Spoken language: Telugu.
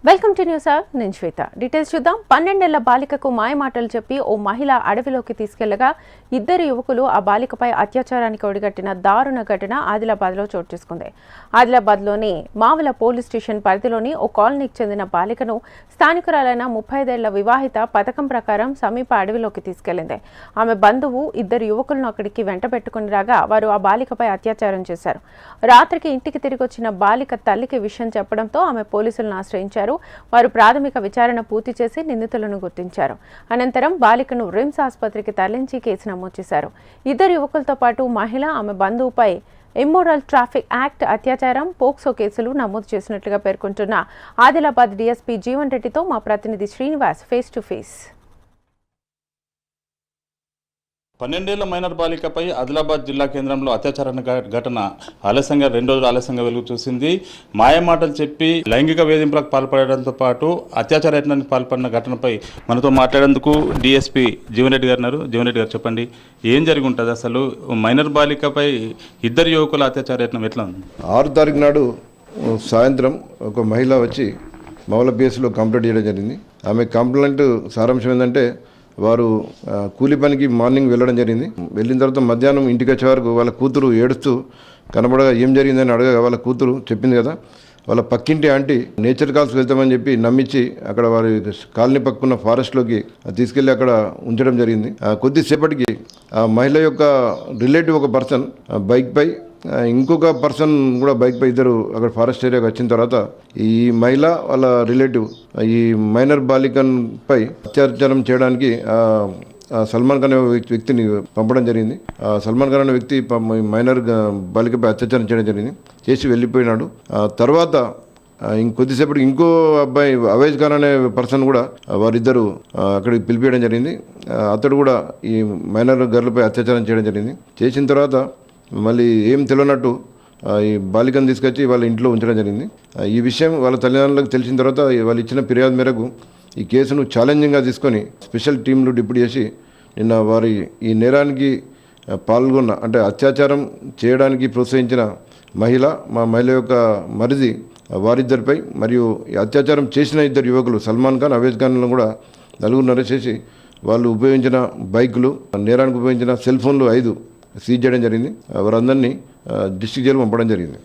Welcome to news hour. నేను శ్వేత. డీటెయిల్స్ చూద్దాం. 12 ఏళ్ల బాలికకు మాయమాటలు చెప్పి ఓ మహిళ అడవిలోకి తీసుకెళ్లగా ఇద్దరు యువకులు ఆ బాలికపై అత్యాచారానికి ఒడిగట్టిన దారుణ ఘటన ఆదిలాబాద్లో చోటు చేసుకుంది. ఆదిలాబాద్లోని మావల పోలీస్ స్టేషన్ పరిధిలోని ఓ కాలనీకి చెందిన బాలికను స్థానికురాలైన 35 ఏళ్ల వివాహిత పథకం ప్రకారం సమీప అడవిలోకి తీసుకెళ్లింది. ఆమె బంధువు ఇద్దరు యువకులను అక్కడికి వెంటబెట్టుకుని రాగా వారు ఆ బాలికపై అత్యాచారం చేశారు. రాత్రికి ఇంటికి తిరిగి వచ్చిన బాలిక తల్లికి విషయం చెప్పడంతో ఆమె పోలీసులను ఆశ్రయించారు. వారు ప్రాథమిక విచారణ పూర్తి చేసి నిందితులను గుర్తించారు. అనంతరం బాలికను రిమ్స్ ఆసుపత్రికి తరలించి కేసు నమోదు చేశారు. ఇద్దరు యువకులతో పాటు మహిళ, ఆమె బంధువుపై ఇమ్మోరల్ ట్రాఫిక్ యాక్ట్, అత్యాచారం, పోక్సో కేసులు నమోదు చేసినట్లుగా పేర్కొంటున్న ఆదిలాబాద్ డీఎస్పీ జీవన్ రెడ్డితో మా ప్రతినిధి శ్రీనివాస్ ఫేస్ టు ఫేస్. 12 ఏళ్ల మైనర్ బాలికపై ఆదిలాబాద్ జిల్లా కేంద్రంలో అత్యాచార ఘటన ఆలస్యంగా 2 రోజులు ఆలస్యంగా వెలుగు చూసింది. మాయమాటలు చెప్పి లైంగిక వేధింపులకు పాల్పడడంతో పాటు అత్యాచార యత్నానికి పాల్పడిన ఘటనపై మనతో మాట్లాడేందుకు డీఎస్పీ జీవన్ రెడ్డి గారు ఉన్నారు. జీవన్ రెడ్డి గారు, చెప్పండి, ఏం జరిగి ఉంటుంది అసలు? మైనర్ బాలికపై ఇద్దరు యువకుల అత్యాచార యత్నం ఎట్లా ఉంది? 6 తారీఖు నాడు సాయంత్రం ఒక మహిళ వచ్చి మౌల పిఎస్లో కంప్లైంట్ చేయడం జరిగింది. ఆమె కంప్లైంట్ సారాంశం ఏంటంటే, వారు కూలి పనికి మార్నింగ్ వెళ్ళడం జరిగింది. వెళ్ళిన తర్వాత మధ్యాహ్నం ఇంటికి వచ్చే వరకు వాళ్ళ కూతురు ఏడుస్తూ కనబడగా ఏం జరిగిందని అడగగా వాళ్ళ కూతురు చెప్పింది కదా, వాళ్ళ పక్కింటి ఆంటీ నేచర్ కాల్స్ వెళ్తామని చెప్పి నమ్మించి అక్కడ వారి కాలనీ పక్కన ఫారెస్ట్లోకి తీసుకెళ్లి అక్కడ ఉంచడం జరిగింది. కొద్దిసేపటికి ఆ మహిళ యొక్క రిలేటివ్ ఒక పర్సన్ బైక్పై, ఇంకొక పర్సన్ కూడా బైక్పై, ఇద్దరు అక్కడ ఫారెస్ట్ ఏరియాకి వచ్చిన తర్వాత ఈ మహిళ వాళ్ళ రిలేటివ్ ఈ మైనర్ బాలికపై అత్యాచారం చేయడానికి సల్మాన్ ఖాన్ అనే వ్యక్తిని పంపడం జరిగింది. సల్మాన్ ఖాన్ అనే వ్యక్తి మైనర్ బాలికపై అత్యాచారం చేయడం జరిగింది. చేసి వెళ్ళిపోయినాడు. తర్వాత ఇంకొద్దిసేపటికి ఇంకో అబ్బాయి అవైజ్ ఖాన్ అనే పర్సన్ కూడా వారిద్దరు అక్కడికి పిలిపించడం జరిగింది. అతడు కూడా ఈ మైనర్ గర్లపై అత్యాచారం చేయడం జరిగింది. చేసిన తర్వాత మళ్ళీ ఏం తెలియనట్టు ఈ బాలికను తీసుకొచ్చి వాళ్ళ ఇంట్లో ఉంచడం జరిగింది. ఈ విషయం వాళ్ళ తల్లిదండ్రులకు తెలిసిన తర్వాత వాళ్ళు ఇచ్చిన ఫిర్యాదు మేరకు ఈ కేసును ఛాలెంజింగ్గా తీసుకొని స్పెషల్ టీంలు డిప్యూట్ చేసి నిన్న వారి ఈ నేరానికి పాల్గొన్న, అంటే అత్యాచారం చేయడానికి ప్రోత్సహించిన మా మహిళ యొక్క మరిది వారిద్దరిపై మరియు ఈ అత్యాచారం చేసిన ఇద్దరు యువకులు సల్మాన్ ఖాన్, అవైజ్ ఖాన్లను కూడా నలుగురు అరెస్ట్ చేసి వాళ్ళు ఉపయోగించిన బైకులు, నేరానికి ఉపయోగించిన సెల్ ఫోన్లు 5 సీజ్ చేయడం జరిగింది. వారందరినీ డిస్ట్రిక్ట్ జైలు పంపడం జరిగింది.